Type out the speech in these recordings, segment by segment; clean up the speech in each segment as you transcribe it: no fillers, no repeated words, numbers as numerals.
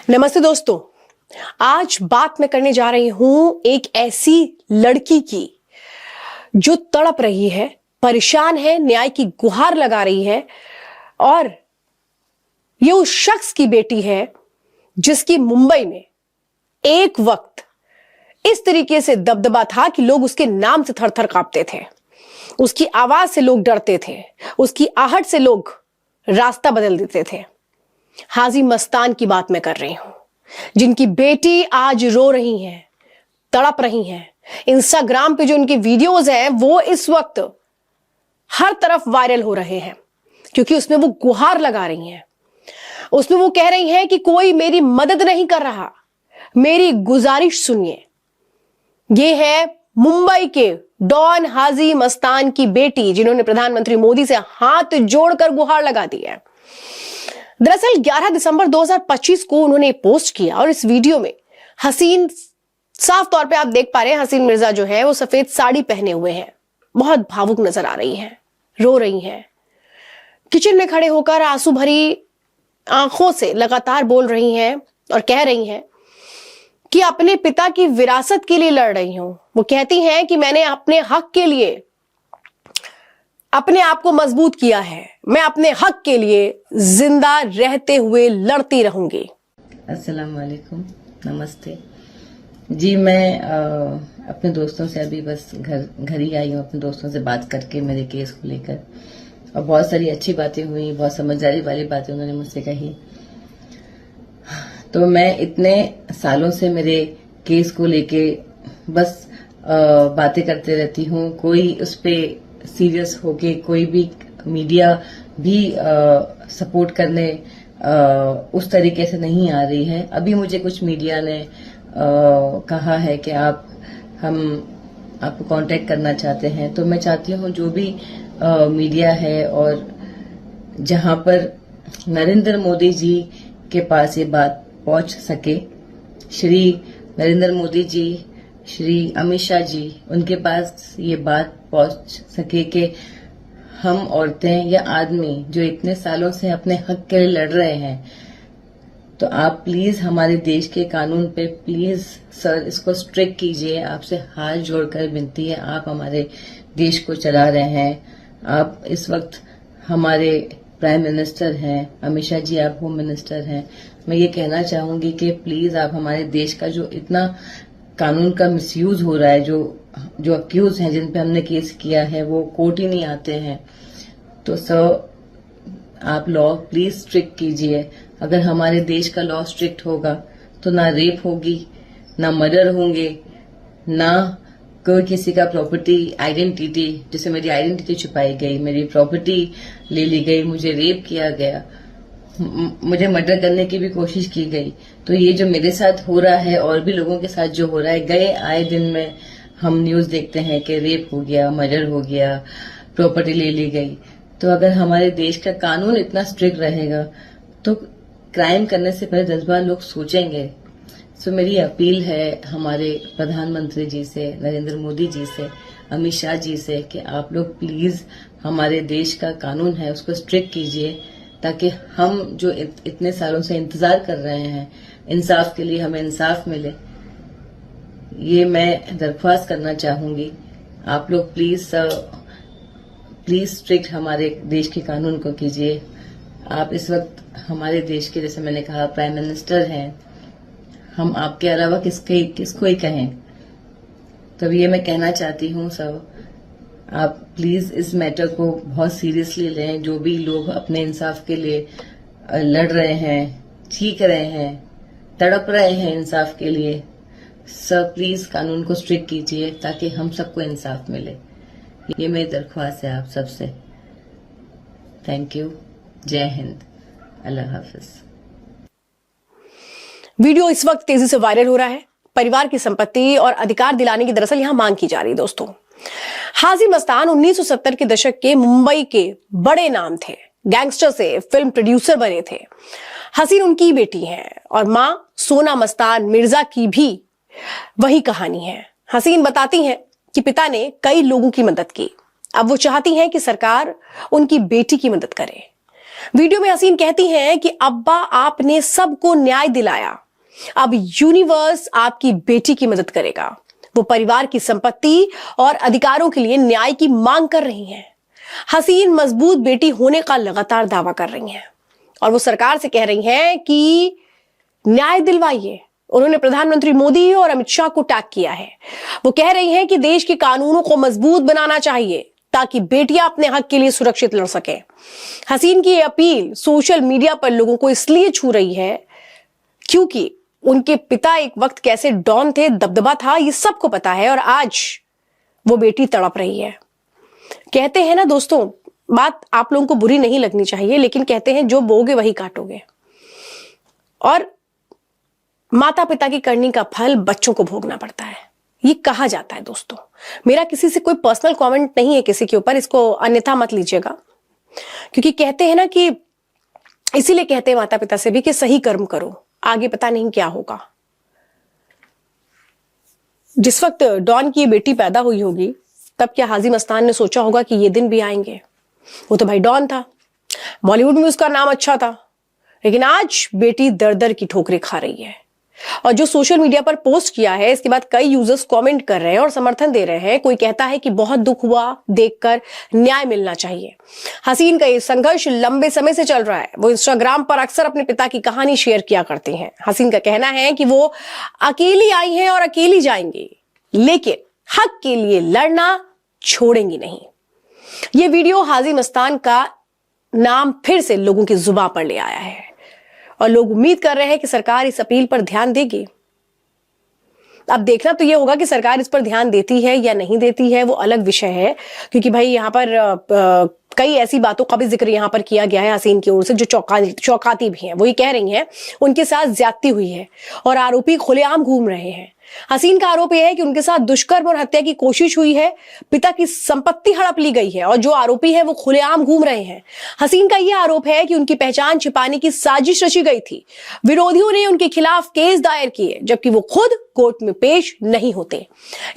नमस्ते दोस्तों, आज बात मैं करने जा रही हूं एक ऐसी लड़की की जो तड़प रही है, परेशान है, न्याय की गुहार लगा रही है। और ये उस शख्स की बेटी है जिसकी मुंबई में एक वक्त इस तरीके से दबदबा था कि लोग उसके नाम से थर-थर कांपते थे, उसकी आवाज से लोग डरते थे, उसकी आहट से लोग रास्ता बदल देते थे। हाजी मस्तान की बात मैं कर रही हूं, जिनकी बेटी आज रो रही हैं, तड़प रही हैं। इंस्टाग्राम पे जो उनके वीडियोस हैं वो इस वक्त हर तरफ वायरल हो रहे हैं, क्योंकि उसमें वो गुहार लगा रही हैं। उसमें वो कह रही हैं कि कोई मेरी मदद नहीं कर रहा, मेरी गुजारिश सुनिए। ये है मुंबई के डॉन हाजी मस्तान की बेटी, जिन्होंने प्रधानमंत्री मोदी से हाथ जोड़कर गुहार लगा दी है। दरअसल 11 दिसंबर 2025 को उन्होंने पोस्ट किया और इस वीडियो में हसीन, साफ तौर पे आप देख पा रहे हैं, हसीन मिर्जा जो है वो सफेद साड़ी पहने हुए हैं, बहुत भावुक नजर आ रही हैं, रो रही हैं। किचन में खड़े होकर आंसू भरी आंखों से लगातार बोल रही हैं और कह रही हैं कि अपने पिता की विरासत के लिए लड़ रही हूं। वो कहती हैं कि मैंने अपने हक के लिए अपने आप को मजबूत किया है, मैं अपने हक के लिए जिंदा रहते हुए लड़ती रहूंगी। अस्सलाम वालेकुम, नमस्ते जी। मैं अपने दोस्तों से अभी बस घर ही आई हूँ, अपने दोस्तों से बात करके मेरे केस को लेकर, और बहुत सारी अच्छी बातें हुई, बहुत समझदारी वाली बातें उन्होंने मुझसे कही। तो मैं इतने सालों से मेरे केस को लेके बस बातें करते रहती हूँ। कोई उस पे सीरियस होके कोई भी मीडिया भी सपोर्ट करने उस तरीके से नहीं आ रही है। अभी मुझे कुछ मीडिया ने कहा है कि हम आपको कांटेक्ट करना चाहते हैं, तो मैं चाहती हूँ जो भी मीडिया है और जहां पर नरेंद्र मोदी जी के पास ये बात पहुंच सके, श्री नरेंद्र मोदी जी, श्री अमित शाह जी, उनके पास ये बात पहुंच सके कि हम औरतें या आदमी जो इतने सालों से अपने हक के लिए लड़ रहे हैं, तो आप प्लीज हमारे देश के कानून पे प्लीज सर इसको स्ट्रिक्ट कीजिए। आपसे हाथ जोड़कर विनती है, आप हमारे देश को चला रहे हैं, आप इस वक्त हमारे प्राइम मिनिस्टर हैं, अमित शाह जी आप होम मिनिस्टर हैं। मैं ये कहना चाहूंगी कि प्लीज आप हमारे देश का जो इतना कानून का मिसयूज हो रहा है, जो अक्यूज हैं जिन पे हमने केस किया है वो कोर्ट ही नहीं आते हैं, तो सर आप लॉ प्लीज स्ट्रिक्ट कीजिए। अगर हमारे देश का लॉ स्ट्रिक्ट होगा तो ना रेप होगी, ना मर्डर होंगे, ना कोई किसी का प्रॉपर्टी आइडेंटिटी, जैसे मेरी आइडेंटिटी छुपाई गई, मेरी प्रॉपर्टी ले ली गई, मुझे रेप किया गया, मुझे मर्डर करने की भी कोशिश की गई। तो ये जो मेरे साथ हो रहा है और भी लोगों के साथ जो हो रहा है, गए आए दिन में हम न्यूज देखते हैं कि रेप हो गया, मर्डर हो गया, प्रॉपर्टी ले ली गई। तो अगर हमारे देश का कानून इतना स्ट्रिक्ट रहेगा तो क्राइम करने से पहले 10 बार लोग सोचेंगे। सो मेरी अपील है हमारे प्रधानमंत्री जी से, नरेंद्र मोदी जी से, अमित शाह जी से, कि आप लोग प्लीज हमारे देश का कानून है उसको स्ट्रिक्ट कीजिए, ताकि हम जो इतने सालों से इंतजार कर रहे हैं इंसाफ के लिए, हमें इंसाफ मिले। ये मैं दरख्वास्त करना चाहूंगी। आप लोग प्लीज स्ट्रिक्ट हमारे देश के कानून को कीजिए। आप इस वक्त हमारे देश के, जैसे मैंने कहा, प्राइम मिनिस्टर हैं, हम आपके अलावा किसको ही कहें। तो ये मैं कहना चाहती हूँ सर, आप प्लीज इस मैटर को बहुत सीरियसली लें। जो भी लोग अपने इंसाफ के लिए लड़ रहे हैं, चीख रहे हैं, तड़प रहे हैं इंसाफ के लिए, सर प्लीज कानून को स्ट्रिक्ट कीजिए ताकि हम सबको इंसाफ मिले। ये मेरी दरख्वास्त है आप सबसे। Thank you. जय हिंद, अल्लाह हाफिज। वीडियो इस वक्त तेजी से वायरल हो रहा है। परिवार की संपत्ति और अधिकार दिलाने की दरअसल यहां मांग की जा रही है। दोस्तों, हाजी मस्तान 1970 के दशक के मुंबई के बड़े नाम थे, गैंगस्टर से फिल्म प्रोड्यूसर बने थे। हसीन उनकी बेटी हैं और मां सोना मस्तान मिर्जा की भी वही कहानी है। हसीन बताती हैं कि पिता ने कई लोगों की मदद की, अब वो चाहती हैं कि सरकार उनकी बेटी की मदद करे। वीडियो में हसीन कहती हैं कि अब्बा आपने सबको न्याय दिलाया, अब यूनिवर्स आपकी बेटी की मदद करेगा। वो परिवार की संपत्ति और अधिकारों के लिए न्याय की मांग कर रही हैं। हसीन मजबूत बेटी होने का लगातार दावा कर रही हैं और वो सरकार से कह रही हैं कि न्याय दिलवाइए। उन्होंने प्रधानमंत्री मोदी और अमित शाह को टैग किया है। वो कह रही हैं कि देश के कानूनों को मजबूत बनाना चाहिए ताकि बेटियां अपने हक के लिए सुरक्षित लड़ सकें। हसीन की यह अपील सोशल मीडिया पर लोगों को इसलिए छू रही है क्योंकि उनके पिता एक वक्त कैसे डॉन थे, दबदबा था, ये सबको पता है और आज वो बेटी तड़प रही है। कहते हैं ना दोस्तों, बात आप लोगों को बुरी नहीं लगनी चाहिए, लेकिन कहते हैं जो बोगे वही काटोगे। और माता पिता की करनी का फल बच्चों को भोगना पड़ता है, ये कहा जाता है दोस्तों। मेरा किसी से कोई पर्सनल कमेंट नहीं है किसी के ऊपर, इसको अन्यथा मत लीजिएगा, क्योंकि कहते हैं ना कि इसीलिए कहते हैं माता पिता से भी कि सही कर्म करो, आगे पता नहीं क्या होगा। जिस वक्त डॉन की बेटी पैदा हुई होगी तब क्या हाजी मस्तान ने सोचा होगा कि ये दिन भी आएंगे? वो तो भाई डॉन था, बॉलीवुड में उसका नाम अच्छा था, लेकिन आज बेटी दर दर की ठोकरें खा रही है। और जो सोशल मीडिया पर पोस्ट किया है, इसके बाद कई यूजर्स कमेंट कर रहे हैं और समर्थन दे रहे हैं। कोई कहता है कि बहुत दुख हुआ देखकर, न्याय मिलना चाहिए। हसीन का ये संघर्ष लंबे समय से चल रहा है। वो इंस्टाग्राम पर अक्सर अपने पिता की कहानी शेयर किया करती हैं। हसीन का कहना है कि वो अकेली आई हैं और अकेली जाएंगी, लेकिन हक के लिए लड़ना छोड़ेंगी नहीं। ये वीडियो हाजी मस्तान का नाम फिर से लोगों की जुबान पर ले आया है और लोग उम्मीद कर रहे हैं कि सरकार इस अपील पर ध्यान देगी। अब देखना तो यह होगा कि सरकार इस पर ध्यान देती है या नहीं देती है, वो अलग विषय है, क्योंकि भाई यहां पर कई ऐसी बातों का भी जिक्र यहां पर किया गया है हसीन की ओर से जो चौंकाती भी हैं। वो ये कह रही हैं उनके साथ ज्यादती हुई है और आरोपी खुलेआम घूम रहे हैं। हसीन का आरोप यह है कि उनके साथ दुष्कर्म और हत्या की कोशिश हुई है, पिता की संपत्ति हड़प ली गई है और जो आरोपी है वो खुलेआम घूम रहे हैं। हसीन का यह आरोप है कि उनकी पहचान छिपाने की साजिश रची गई थी। विरोधियों ने उनके खिलाफ केस दायर किए जबकि वो खुद कोर्ट में पेश नहीं होते।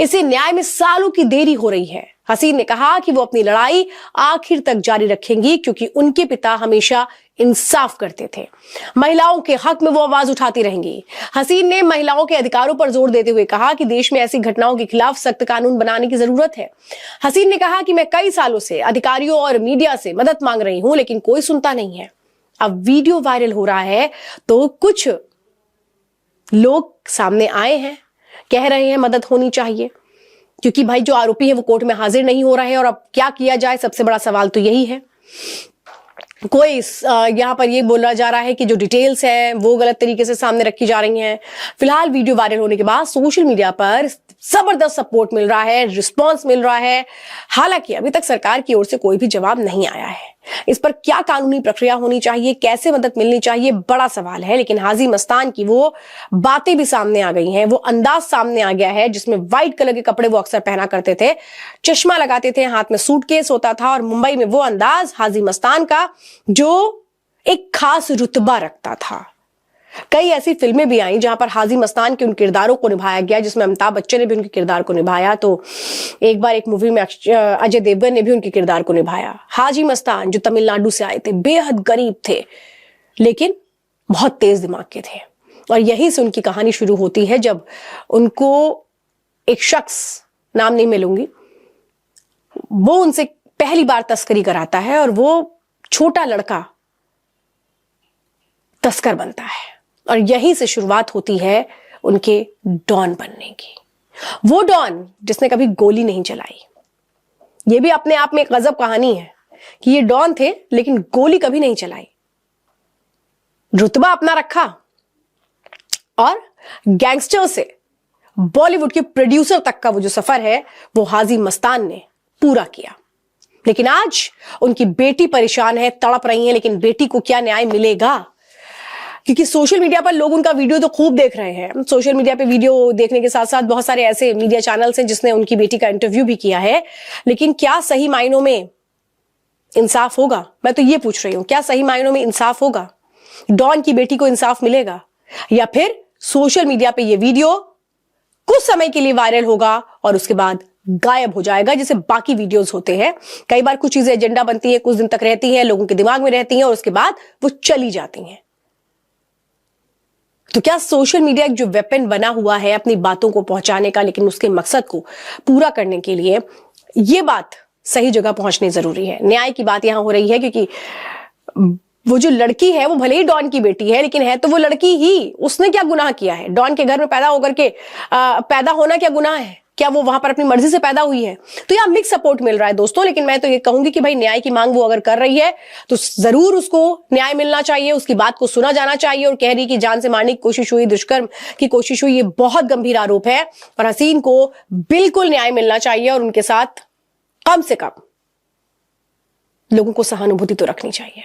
इससे न्याय में सालों की देरी हो रही है। हसीन ने कहा कि वो अपनी लड़ाई आखिर तक जारी रखेंगी क्योंकि उनके पिता हमेशा इंसाफ करते थे। महिलाओं के हक में वो आवाज उठाती रहेंगी। हसीन ने महिलाओं के अधिकारों पर जोर देते हुए कहा कि देश में ऐसी घटनाओं के खिलाफ सख्त कानून बनाने की जरूरत है। हसीन ने कहा कि मैं कई सालों से अधिकारियों और मीडिया से मदद मांग रही हूं, लेकिन कोई सुनता नहीं है। अब वीडियो वायरल हो रहा है तो कुछ लोग सामने आए हैं, कह रहे हैं मदद होनी चाहिए, क्योंकि भाई जो आरोपी है वो कोर्ट में हाजिर नहीं हो रहा है। और अब क्या किया जाए, सबसे बड़ा सवाल तो यही है। कोई यहां पर ये बोला जा रहा है कि जो डिटेल्स हैं वो गलत तरीके से सामने रखी जा रही हैं। फिलहाल वीडियो वायरल होने के बाद सोशल मीडिया पर जबरदस्त सपोर्ट मिल रहा है, रिस्पांस मिल रहा है। हालांकि अभी तक सरकार की ओर से कोई भी जवाब नहीं आया है। इस पर क्या कानूनी प्रक्रिया होनी चाहिए, कैसे मदद मिलनी चाहिए, बड़ा सवाल है। लेकिन हाजी मस्तान की वो बातें भी सामने आ गई हैं, वो अंदाज सामने आ गया है जिसमें व्हाइट कलर के कपड़े वो अक्सर पहना करते थे, चश्मा लगाते थे, हाथ में सूटकेस होता था और मुंबई में वो अंदाज हाजी मस्तान का जो एक खास रुतबा रखता था। कई ऐसी फिल्में भी आई जहां पर हाजी मस्तान के उन किरदारों को निभाया गया, जिसमें अमिताभ बच्चन ने भी उनके किरदार को निभाया। तो एक बार एक मूवी में अजय देवगन ने भी उनके किरदार को निभाया। हाजी मस्तान जो तमिलनाडु से आए थे, बेहद गरीब थे, लेकिन बहुत तेज दिमाग के थे। और यहीं से उनकी कहानी शुरू होती है जब उनको एक शख्स, नाम नहीं मैं लूंगी, वो उनसे पहली बार तस्करी कराता है और वो छोटा लड़का तस्कर बनता है। और यहीं से शुरुआत होती है उनके डॉन बनने की। वो डॉन जिसने कभी गोली नहीं चलाई। ये भी अपने आप में एक गजब कहानी है कि ये डॉन थे लेकिन गोली कभी नहीं चलाई, रुतबा अपना रखा और गैंगस्टर से बॉलीवुड के प्रोड्यूसर तक का वो जो सफर है वो हाजी मस्तान ने पूरा किया। लेकिन आज उनकी बेटी परेशान है, तड़प रही है, लेकिन बेटी को क्या न्याय मिलेगा? क्योंकि सोशल मीडिया पर लोग उनका वीडियो तो खूब देख रहे हैं। सोशल मीडिया पे वीडियो देखने के साथ साथ बहुत सारे ऐसे मीडिया चैनल्स हैं जिसने उनकी बेटी का इंटरव्यू भी किया है, लेकिन क्या सही मायनों में इंसाफ होगा? मैं तो ये पूछ रही हूं, क्या सही मायनों में इंसाफ होगा? डॉन की बेटी को इंसाफ मिलेगा या फिर सोशल मीडिया पे ये वीडियो कुछ समय के लिए वायरल होगा और उसके बाद गायब हो जाएगा, जैसे बाकी वीडियोस होते हैं। कई बार कुछ चीजें एजेंडा बनती हैं, कुछ दिन तक रहती हैं, लोगों के दिमाग में रहती हैं और उसके बाद वो चली जाती हैं। तो क्या सोशल मीडिया एक जो वेपन बना हुआ है अपनी बातों को पहुंचाने का, लेकिन उसके मकसद को पूरा करने के लिए ये बात सही जगह पहुंचनी जरूरी है। न्याय की बात यहां हो रही है क्योंकि वो जो लड़की है वो भले ही डॉन की बेटी है, लेकिन है तो वो लड़की ही। उसने क्या गुनाह किया है? डॉन के घर में पैदा होकर के पैदा होना क्या गुनाह है? क्या वो वहां पर अपनी मर्जी से पैदा हुई है? तो यहां मिक्स सपोर्ट मिल रहा है दोस्तों। लेकिन मैं तो ये कहूंगी कि भाई न्याय की मांग वो अगर कर रही है तो जरूर उसको न्याय मिलना चाहिए, उसकी बात को सुना जाना चाहिए। और कह रही कि जान से मारने की कोशिश हुई, दुष्कर्म की कोशिश हुई, ये बहुत गंभीर आरोप है और हसीन को बिल्कुल न्याय मिलना चाहिए और उनके साथ कम से कम लोगों को सहानुभूति तो रखनी चाहिए।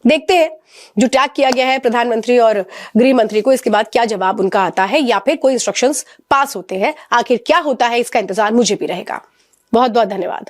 देखते हैं जो टैग किया गया है प्रधानमंत्री और गृह मंत्री को, इसके बाद क्या जवाब उनका आता है या फिर कोई इंस्ट्रक्शंस पास होते हैं। आखिर क्या होता है इसका इंतजार मुझे भी रहेगा। बहुत बहुत धन्यवाद।